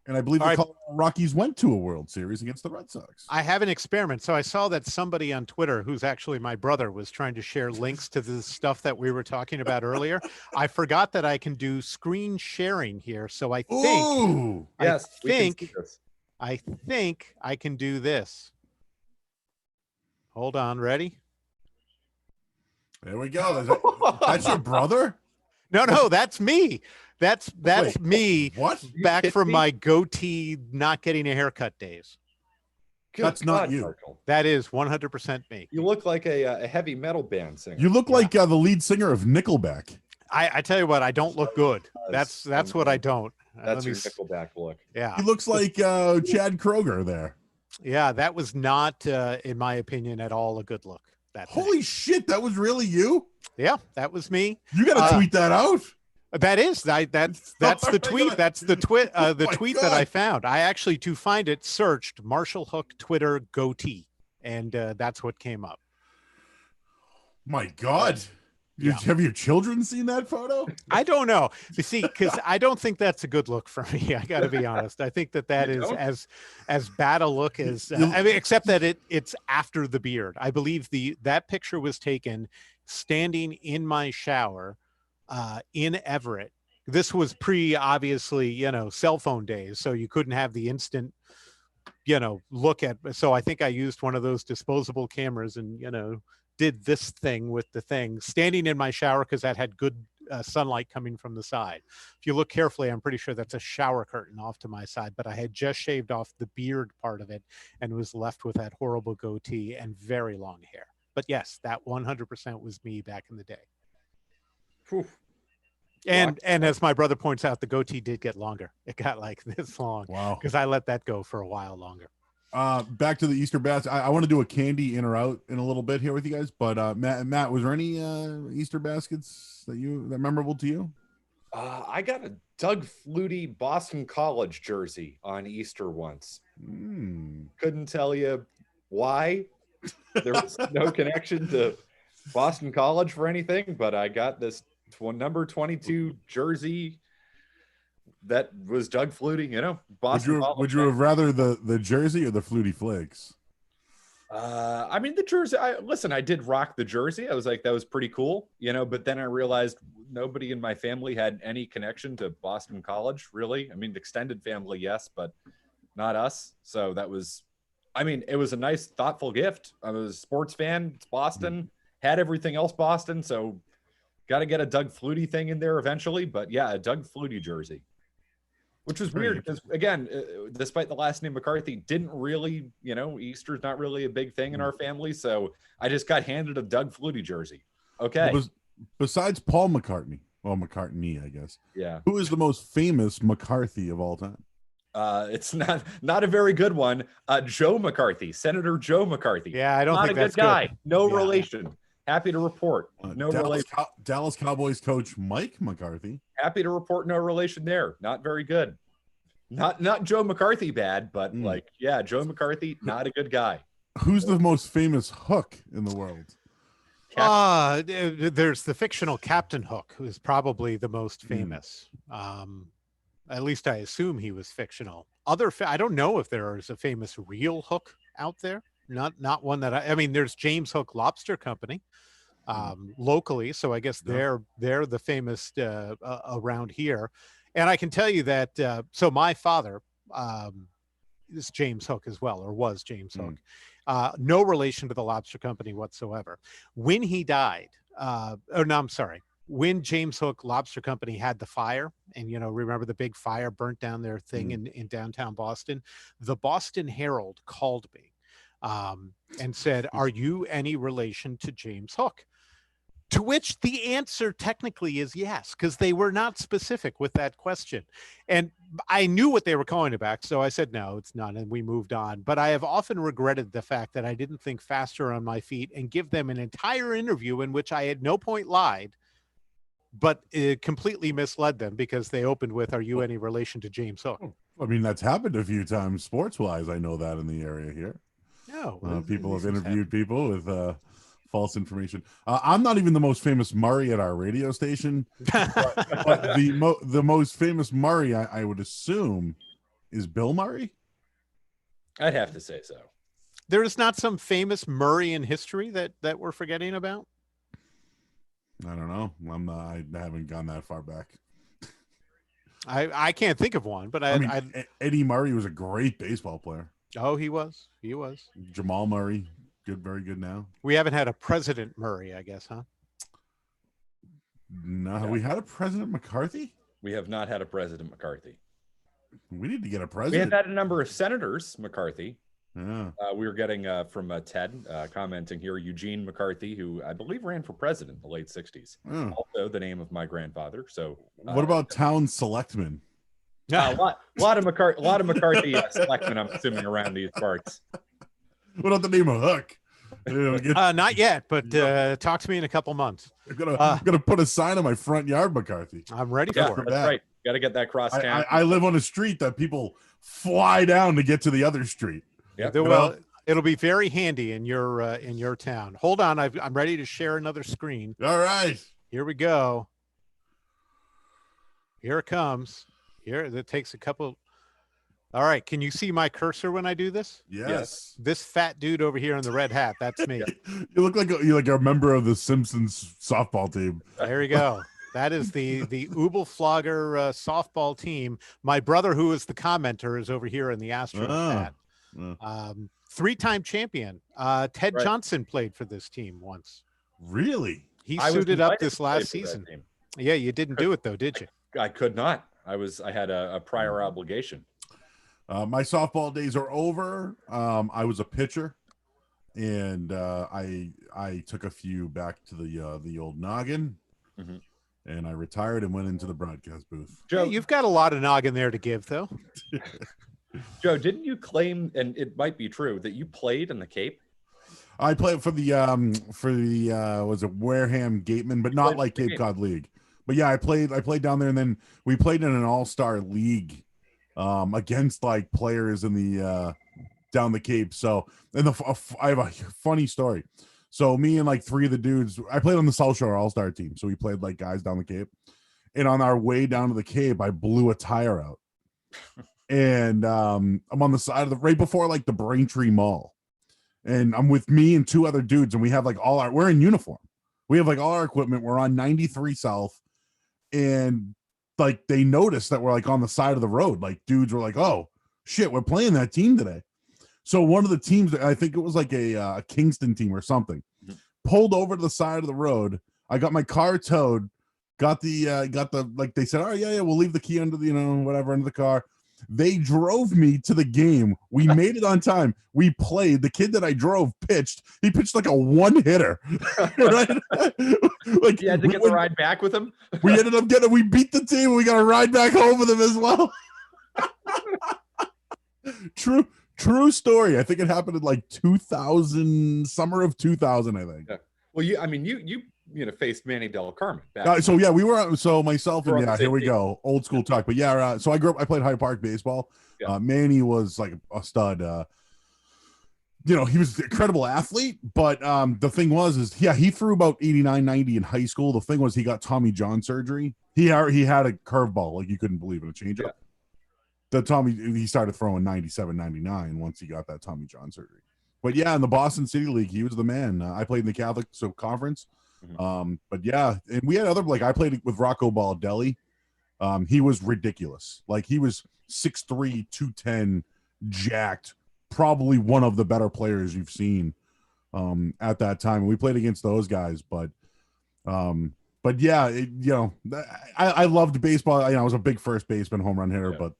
And I believe the Colorado Rockies went to a World Series against the Red Sox. I have an experiment. So I saw that somebody on Twitter, who's actually my brother, was trying to share links to the stuff that we were talking about earlier. I forgot that I can do screen sharing here. So I think, I think I can do this. Hold on. Ready? There we go. That's your brother? No, that's me. That's Wait, me. What? Back from my goatee, not getting a haircut days. That's not you. Marshall. That is 100% me. You look like a heavy metal band singer. You look like the lead singer of Nickelback. I tell you what, I don't look good. That's what I don't. That's your Nickelback look. Yeah. He looks like Chad Kroger there. Yeah, that was not, in my opinion, at all a good look. Holy shit, that was really you? Yeah, that was me. You got to tweet that out. That is that's the tweet. That's the tweet. The tweet that I found. I actually, to find it, searched Marshall Hook Twitter goatee, and that's what came up. My God. Have your children seen that photo? I don't know. You see, because I don't think that's a good look for me. I got to be honest. I think that is as bad a look as I mean, except that it's after the beard. I believe that picture was taken standing in my shower in Everett. This was obviously, cell phone days, so you couldn't have the instant, look at. So I think I used one of those disposable cameras and, did this thing with the thing, standing in my shower because that had good sunlight coming from the side. If you look carefully, I'm pretty sure that's a shower curtain off to my side, but I had just shaved off the beard part of it and was left with that horrible goatee and very long hair. But yes, that 100% was me back in the day. Whew. And as my brother points out, the goatee did get longer. It got like this long. Wow. Because I let that go for a while longer. Back to the Easter basket. I want to do a candy in or out in a little bit here with you guys. But Matt, was there any Easter baskets that memorable to you? I got a Doug Flutie Boston College jersey on Easter once. Couldn't tell you why. There was no connection to Boston College for anything, but I got this number 22 jersey that was Doug Flutie, Boston. Would you have rather the jersey or the Flutie Flakes? I mean, the jersey, I did rock the jersey. I was like, that was pretty cool, but then I realized nobody in my family had any connection to Boston College, really. I mean, extended family, yes, but not us. So that was, it was a nice, thoughtful gift. I was a sports fan. It's Boston, had everything else Boston. So got to get a Doug Flutie thing in there eventually. But yeah, a Doug Flutie jersey. Which was weird because, again, despite the last name McCarthy, didn't really, Easter's not really a big thing in our family. So I just got handed a Doug Flutie jersey. Okay. Besides Paul McCartney, McCartney, I guess. Yeah. Who is the most famous McCarthy of all time? It's not a very good one. Joe McCarthy, Senator Joe McCarthy. Yeah, I don't think that's good guy. Good. No relation. Happy to report. No relation. Dallas Cowboys coach Mike McCarthy. Happy to report no relation there. Not very good. Not Joe McCarthy bad, but Joe McCarthy, not a good guy. Who's the most famous Hook in the world? There's the fictional Captain Hook, who is probably the most famous. At least I assume he was fictional. I don't know if there is a famous real Hook out there. not one that I mean, there's James Hook Lobster Company locally, so I guess they're the famous around here. And I can tell you that so my father is James Hook as well, or was James Hook. No relation to the lobster company whatsoever. When he died, oh no, I'm sorry. When James Hook Lobster Company had the fire, and remember the big fire burnt down their thing in downtown Boston, the Boston Herald called me and said, "Are you any relation to James Hook?" To which the answer technically is yes, because they were not specific with that question. And I knew what they were calling about, so I said, no, it's not, and we moved on. But I have often regretted the fact that I didn't think faster on my feet and give them an entire interview in which I at no point lied, but it completely misled them because they opened with, "Are you any relation to James Hook?" I mean, that's happened a few times sports-wise. I know that in the area here. No, people have interviewed people with false information. I'm not even the most famous Murray at our radio station, but the most famous Murray, I would assume, is Bill Murray. I'd have to say so. There is not some famous Murray in history that we're forgetting about? I don't know. I haven't gone that far back. I can't think of one, but I mean, Eddie Murray was a great baseball player. Oh, he was. Jamal Murray, very good now. We haven't had a President Murray, I guess, huh? No, we had a President McCarthy. We have not had a President McCarthy. We need to get a president. We have had a number of senators McCarthy. Yeah. We were getting from Ted commenting here, Eugene McCarthy, who I believe ran for president in the late 60s. Also the name of my grandfather. So what about town selectmen? A lot of McCarthy selectmen, I'm assuming, around these parts. What about the name of Hook? Not yet, but talk to me in a couple months. I'm gonna put a sign on my front yard, McCarthy. I'm ready for it. That's right. Got to get that cross town. I live on a street that people fly down to get to the other street. Yep. Well, it'll be very handy in your town. Hold on, I'm ready to share another screen. All right, here we go. Here it comes. Here, that takes a couple. All right, can you see my cursor when I do this? Yes. This fat dude over here in the red hat, that's me. You look like you're like a member of the Simpsons softball team. There you go. That is the Ubelflogger softball team. My brother, who is the commenter, is over here in the Astros hat. 3-time champion. Ted Johnson played for this team once. Really? He suited up this last season. Yeah, you didn't do it though, did you? I could not. I had a prior obligation. My softball days are over. I was a pitcher, and I took a few back to the old noggin, and I retired and went into the broadcast booth. Joe, you've got a lot of noggin there to give, though. Joe, didn't you claim, and it might be true, that you played in the Cape? I played for the was it Wareham Gateman, but not like Cape Cod League. But yeah, I played down there, and then we played in an all-star league against like players in the down the Cape. So, and I have a funny story. So me and like 3 of the dudes, I played on the South Shore all-star team. So we played like guys down the Cape, and on our way down to the Cape, I blew a tire out. And I'm on the side of right before like the Braintree Mall, and I'm with me and 2 other dudes, and we have like we're in uniform. We have like all our equipment. We're on 93 South, and like they noticed that we're like on the side of the road. Like dudes were like, "Oh shit, we're playing that team today." So one of the teams, I think it was like a Kingston team or something, pulled over to the side of the road. I got my car towed. Got the like they said, "Oh yeah, we'll leave the key under the whatever under the car." They drove me to the game. We made it on time. We played. The kid that I drove pitched. He pitched like a 1-hitter. Right? Like you had to get the ride back with him. We ended up we beat the team. We got a ride back home with him as well. True story. I think it happened in like 2000, summer of 2000, I think. Yeah. Well, you faced Manny Del Carmen. So yeah, we were myself and here we go, old school talk. But yeah, so I grew up. I played Hyde Park baseball. Yeah. Manny was like a stud. He was an incredible athlete. But the thing was, he threw about 89, 90 in high school. The thing was, he got Tommy John surgery. He had a curveball like you couldn't believe it, a changeup. Yeah. He started throwing 97, 99 once he got that Tommy John surgery. But yeah, in the Boston City League, he was the man. I played in the Catholic Conference. But yeah, and we had other, like I played with Rocco Baldelli. He was ridiculous. Like he was 6'3", 210, jacked, probably one of the better players you've seen at that time. We played against those guys, but yeah, I loved baseball. I was a big first baseman, home run hitter, but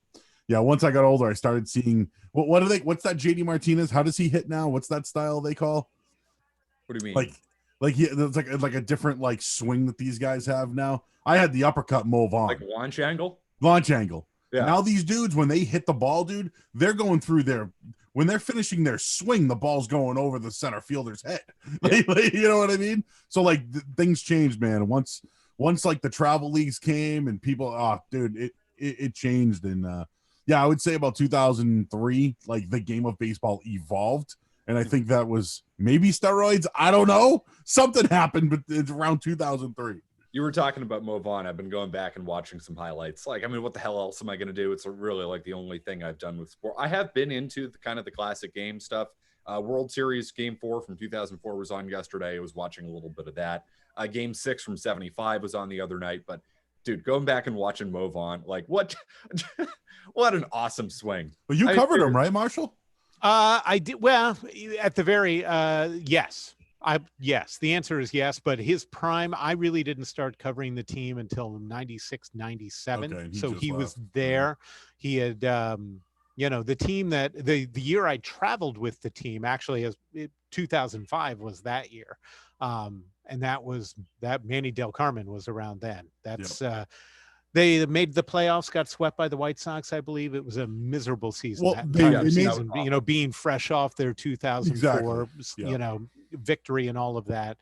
yeah, once I got older, I started seeing what's that JD Martinez? How does he hit now? What's that style they call? What do you mean? It's like a different like swing that these guys have now. I had the uppercut move on. Like launch angle? Launch angle. Yeah. Now these dudes, when they hit the ball, dude, they're going through when they're finishing their swing, the ball's going over the center fielder's head. Yeah. You know what I mean? So like things changed, man. Once like the travel leagues came and people, dude, it changed. And I would say about 2003, like the game of baseball evolved. And I think that was maybe steroids. I don't know. Something happened, but it's around 2003. You were talking about Mo Vaughn. I've been going back and watching some highlights. Like, I mean, what the hell else am I going to do? It's really like the only thing I've done with sport. I have been into the kind of the classic game stuff. World Series Game 4 from 2004 was on yesterday. I was watching a little bit of that. Game 6 from 75 was on the other night. But, dude, going back and watching Mo Vaughn, like, what an awesome swing. But you covered him, right, Marshall? I did. Well, at the very, yes. Yes, the answer is yes, but his prime, I really didn't start covering the team until 96, 97. Okay, so he was there. He had, the team that the year I traveled with the team actually 2005 was that year. And that Manny Del Carmen was around then. That's, They made the playoffs, got swept by the White Sox, I believe. It was a miserable season. Well, being fresh off their 2004, victory and all of that.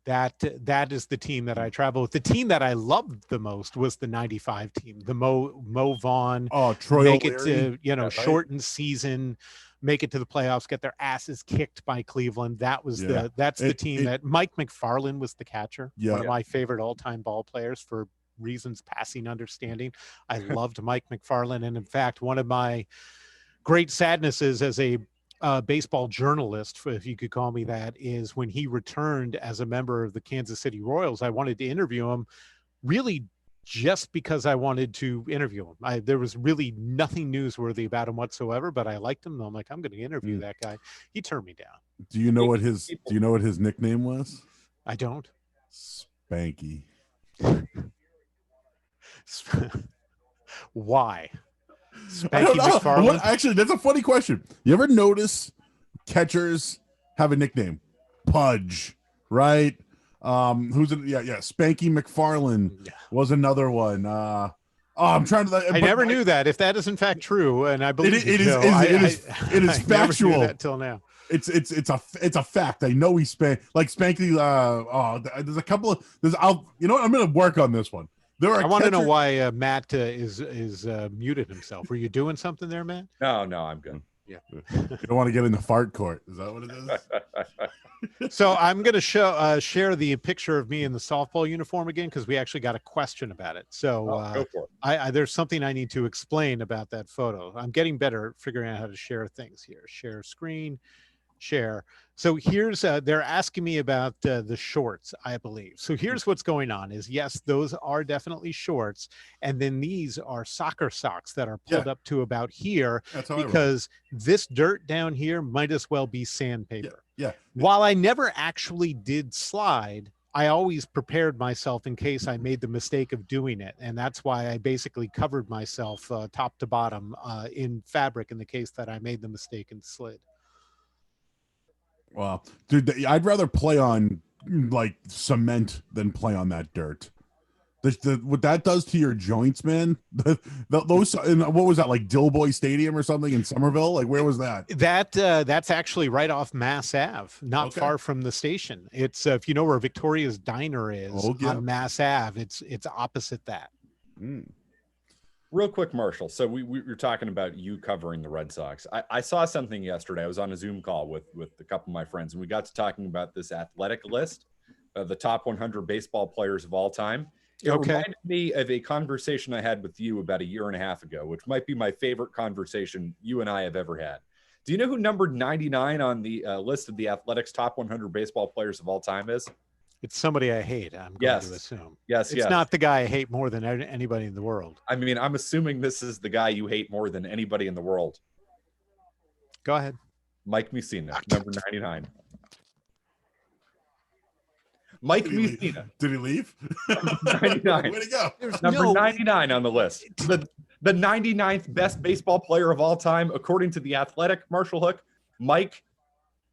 That is the team that I travel with. The team that I loved the most was the 95 team, the Mo Vaughn. Oh, Troy make O'Leary. it to, shortened season, make it to the playoffs, get their asses kicked by Cleveland. That was the team that Mike McFarland was the catcher. One of my favorite all-time ball players for reasons passing understanding. I loved Mike McFarland. And in fact, one of my great sadnesses as a baseball journalist, if you could call me that, is when he returned as a member of the Kansas City Royals. I wanted to interview him really just because I wanted to interview him. There was really nothing newsworthy about him whatsoever, but I liked him. I'm like, I'm going to interview that guy. He turned me down. Do you know what his nickname was? I don't. Spanky. Why? Spanky McFarland? Actually, that's a funny question. You ever notice catchers have a nickname? Pudge, right? Spanky McFarland was another one. I'm trying to. I never knew that. If that is in fact true, and I believe it is factual. Never knew that till now. It's a fact. I know he's Spanky. There's a couple of I'm going to work on this one. I want to know why Matt is muted himself. Were you doing something there, Matt? No, I'm good. Yeah. You don't want to get in the fart court. Is that what it is? So I'm going to share the picture of me in the softball uniform again, because we actually got a question about it. So go for it. There's something I need to explain about that photo. I'm getting better at figuring out how to share things here. Share screen, share. So here's they're asking me about the shorts, I believe. So here's what's going on is, yes, those are definitely shorts. And then these are soccer socks that are pulled up to about here, because this dirt down here might as well be sandpaper. Yeah. While I never actually did slide, I always prepared myself in case I made the mistake of doing it. And that's why I basically covered myself top to bottom in fabric in the case that I made the mistake and slid. Well, dude, I'd rather play on like cement than play on that dirt. What that does to your joints, man. Those, what was that, like Dillboy Stadium or something in Somerville? Like, where was that? That's actually right off Mass Ave, not far from the station. It's if you know where Victoria's Diner is on Mass Ave, it's opposite that. Real quick, Marshall. So we were talking about you covering the Red Sox. I saw something yesterday. I was on a Zoom call with a couple of my friends, and we got to talking about this athletic list of the top 100 baseball players of all time. It reminded me of a conversation I had with you about a year and a half ago, which might be my favorite conversation you and I have ever had. Do you know who number 99 on the list of the Athletics top 100 baseball players of all time is? It's somebody I hate, I'm going to assume. Yes, It's not the guy I hate more than anybody in the world. I mean, I'm assuming this is the guy you hate more than anybody in the world. Go ahead. Mike Mussina, number 99. Mike Mussina. Did he leave? 99. Way to go. Number 99 on the list. The 99th best baseball player of all time, according to the Athletic, Marshall Hook, Mike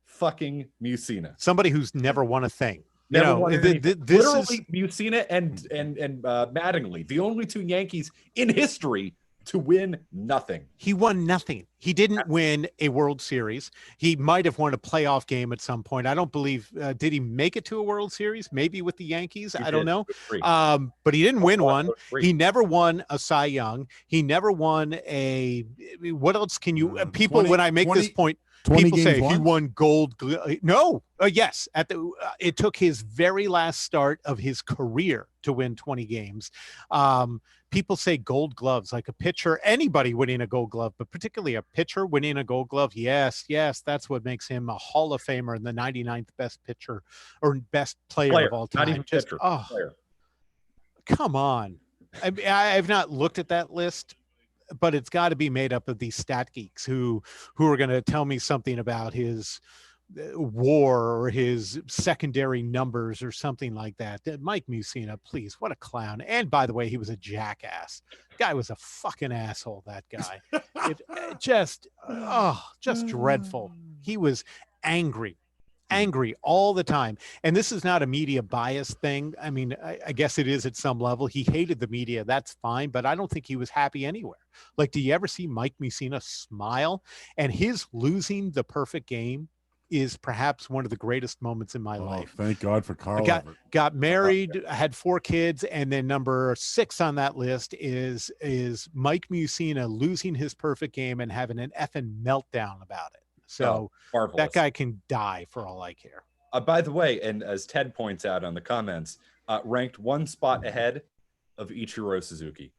fucking Mussina. Somebody who's never won a thing. Never won anything. This Literally, is Mussina and Mattingly, the only two Yankees in history to win nothing. He won nothing. He didn't win a World Series. He might have won a playoff game at some point. I don't believe. Did he make it to a World Series? Maybe with the Yankees. I don't know. But he didn't win one. He never won a Cy Young. He never won a. What else can you? People, 20, when I make 20, this point, 20 people say games he once? won gold. No. Yes. It took his very last start of his career to win 20 games. People say gold gloves, like a pitcher, anybody winning a gold glove, but particularly a pitcher winning a gold glove. Yes, that's what makes him a Hall of Famer and the 99th best pitcher or best player of all time. Not even pitcher. Player. Come on. I've not looked at that list, but it's got to be made up of these stat geeks who are going to tell me something about his WAR or his secondary numbers or something like that. Mike Mussina, please, what a clown. And by the way, he was a jackass. Guy was a fucking asshole, that guy. Just dreadful. He was angry all the time. And this is not a media bias thing. I mean, I guess it is at some level. He hated the media. That's fine. But I don't think he was happy anywhere. Like, do you ever see Mike Mussina smile? And his losing the perfect game is perhaps one of the greatest moments in my life. Thank God for Carl. Got married, had 4 kids, and then number 6 on that list is Mike Mussina losing his perfect game and having an effing meltdown about it. So that guy can die for all I care. By the way, and as Ted points out on the comments, ranked 1 spot ahead of Ichiro Suzuki.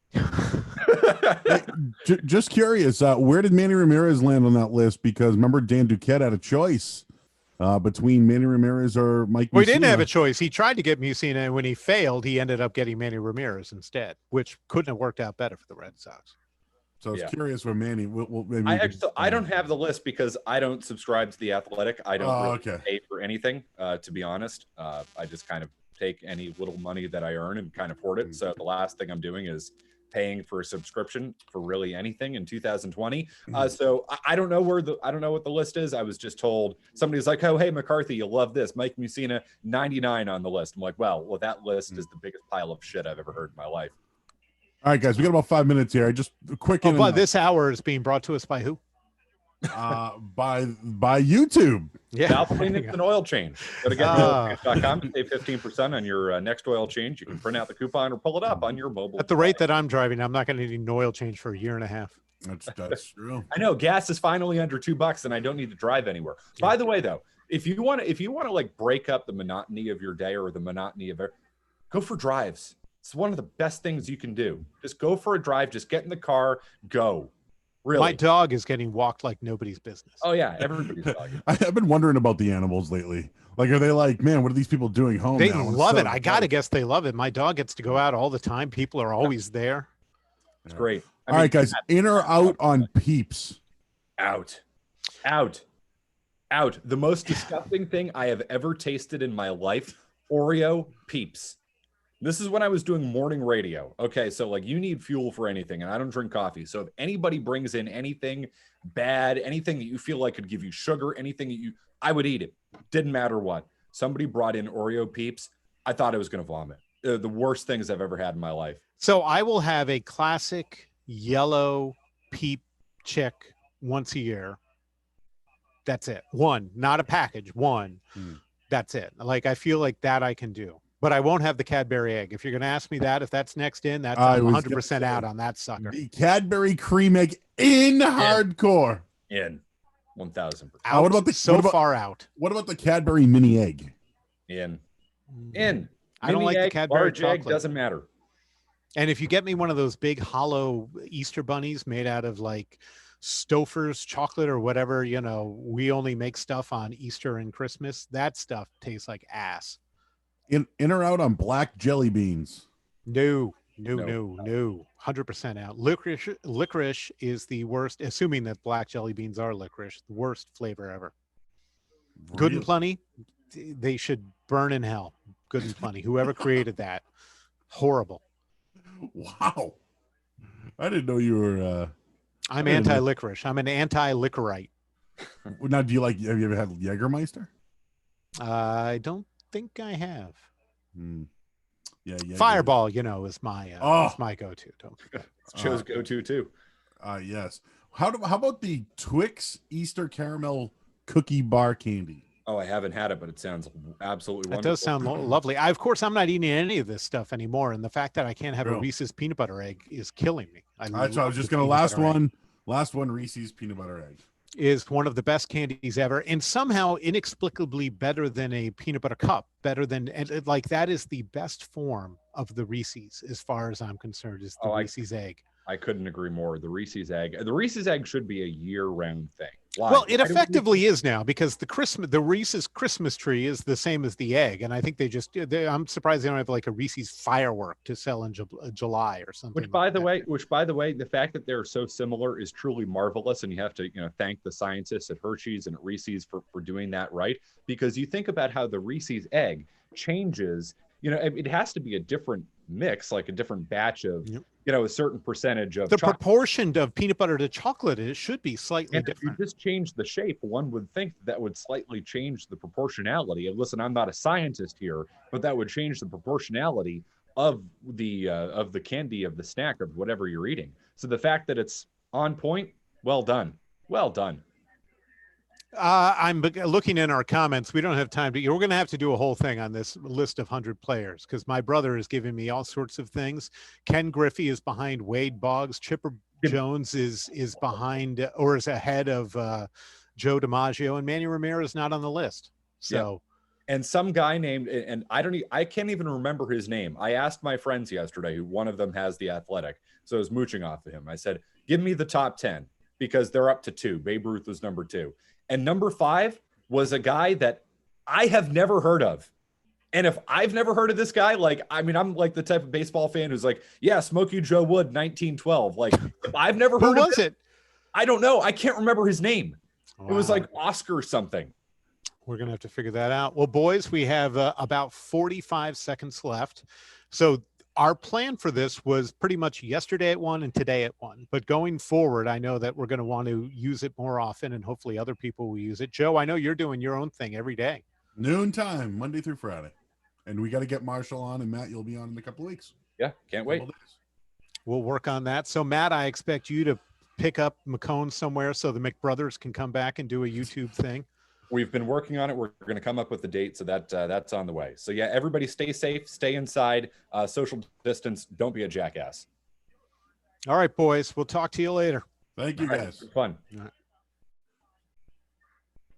Just curious, where did Manny Ramirez land on that list? Because remember, Dan Duquette had a choice between Manny Ramirez or Mike Mussina. Well, he didn't have a choice. He tried to get Mussina, and when he failed, he ended up getting Manny Ramirez instead, which couldn't have worked out better for the Red Sox. So I was curious where Manny. I don't have the list because I don't subscribe to the Athletic. I don't pay for anything, to be honest. I just kind of take any little money that I earn and kind of hoard it. So the last thing I'm doing is paying for a subscription for really anything in 2020. So I don't know what the list is. I was just told, somebody's like, oh, hey, McCarthy, you'll love this. Mike Mussina, 99 on the list. I'm like, well, that list is the biggest pile of shit I've ever heard in my life. All right, guys, we got about 5 minutes here. Just a quick. But this hour is being brought to us by who? By YouTube. Yeah, Valve Cleaning's an oil change. Go to getmeoilchange.com to save 15% on your next oil change. You can print out the coupon or pull it up on your mobile. At the rate that I'm driving, I'm not going to need an oil change for a year and a half. That's true. I know gas is finally under $2 and I don't need to drive anywhere. Yeah. By the way, though, if you want to like break up the monotony of your day or the monotony of it, go for drives. It's one of the best things you can do. Just go for a drive. Just get in the car. Go. Really. My dog is getting walked like nobody's business. Oh, yeah. Everybody's dog. I've been wondering about the animals lately. Like, are they like, man, what are these people doing home? They love it. I got to guess they love it. My dog gets to go out all the time. People are always there. It's great. All right, guys. In or out on Peeps? Out. The most disgusting thing I have ever tasted in my life, Oreo Peeps. This is when I was doing morning radio. Okay, so like you need fuel for anything, and I don't drink coffee. So if anybody brings in anything bad, anything that you feel like could give you sugar, anything that I would eat it. Didn't matter what. Somebody brought in Oreo Peeps. I thought I was going to vomit. They're the worst things I've ever had in my life. So I will have a classic yellow Peep chick once a year. That's it. One, not a package. One. That's it. Like I feel like that I can do. But I won't have the Cadbury egg. If you're going to ask me that, if that's next in, that's I'm 100% out on that sucker. The Cadbury cream egg in hardcore. In 1,000%. Out. What about far out? What about the Cadbury mini egg? In. I don't like the Cadbury large chocolate. Egg, doesn't matter. And if you get me one of those big hollow Easter bunnies made out of like Stouffer's chocolate or whatever, you know, we only make stuff on Easter and Christmas. That stuff tastes like ass. In or out on black jelly beans? No, No. 100% out. Licorice is the worst, assuming that black jelly beans are licorice, the worst flavor ever. Good and Really? Plenty, they should burn in hell. Good and Plenty. Whoever created that, horrible. Wow. I didn't know you were. I'm I didn't know- anti-licorice. I'm an anti-licorite. Now, have you ever had Jägermeister? I don't think I have. Hmm. Yeah, Fireball, you know, is my go-to. It's Joe's go-to too. Yes. How about the Twix Easter caramel cookie bar candy? Oh, I haven't had it, but it sounds absolutely wonderful. That does sound lovely. Of course, I'm not eating any of this stuff anymore, and the fact that I can't have a True. Reese's peanut butter egg is killing me. That's what I was just going to last one Reese's peanut butter egg. Is one of the best candies ever, and somehow inexplicably better than a peanut butter cup, and like that is the best form of the Reese's as far as I'm concerned, is the Reese's egg. I couldn't agree more. The Reese's egg should be a year-round thing. Why? Well, it effectively is now, because the Reese's Christmas tree is the same as the egg, and I think I'm surprised they don't have like a Reese's firework to sell in July or something. Which by the way, the fact that they're so similar is truly marvelous, and you have to thank the scientists at Hershey's and at Reese's for doing that right. Because you think about how the Reese's egg changes. It has to be a different mix, like a different batch of. Yep. A certain percentage of the chocolate. proportion of peanut butter to chocolate, it should be slightly different. If you just change the shape, one would think that would slightly change the proportionality. And listen, I'm not a scientist here, but that would change the proportionality of the candy, of the snack, of whatever you're eating. So the fact that it's on point, well done. I'm looking in our comments. We don't have time to. We're going to have to do a whole thing on this list of 100 players, because my brother is giving me all sorts of things. Ken Griffey is behind Wade Boggs. Chipper Jones is behind or is ahead of Joe DiMaggio, and Manny Ramirez not on the list. So, and some guy named, and I can't even remember his name. I asked my friends yesterday, who one of them has the Athletic, so I was mooching off of him. I said, "Give me the top 10," because they're up to 2. Babe Ruth was number 2. And number 5 was a guy that I have never heard of. And if I've never heard of this guy, I'm like the type of baseball fan who's like, yeah, Smokey Joe Wood, 1912. Like, if I've never heard of it, I don't know. I can't remember his name. Wow. It was like Oscar something. We're going to have to figure that out. Well, boys, we have about 45 seconds left. So our plan for this was pretty much yesterday at 1 and today at 1. But going forward, I know that we're going to want to use it more often, and hopefully other people will use it. Joe, I know you're doing your own thing every day. Noon time, Monday through Friday. And we got to get Marshall on, and Matt, you'll be on in a couple of weeks. Yeah, can't wait. We'll work on that. So, Matt, I expect you to pick up McCone somewhere so the McBrothers can come back and do a YouTube thing. We've been working on it. We're going to come up with the date, so that's on the way. So yeah, everybody stay safe, stay inside, social distance. Don't be a jackass. All right, boys. We'll talk to you later. Thank you, guys. Fun. All right.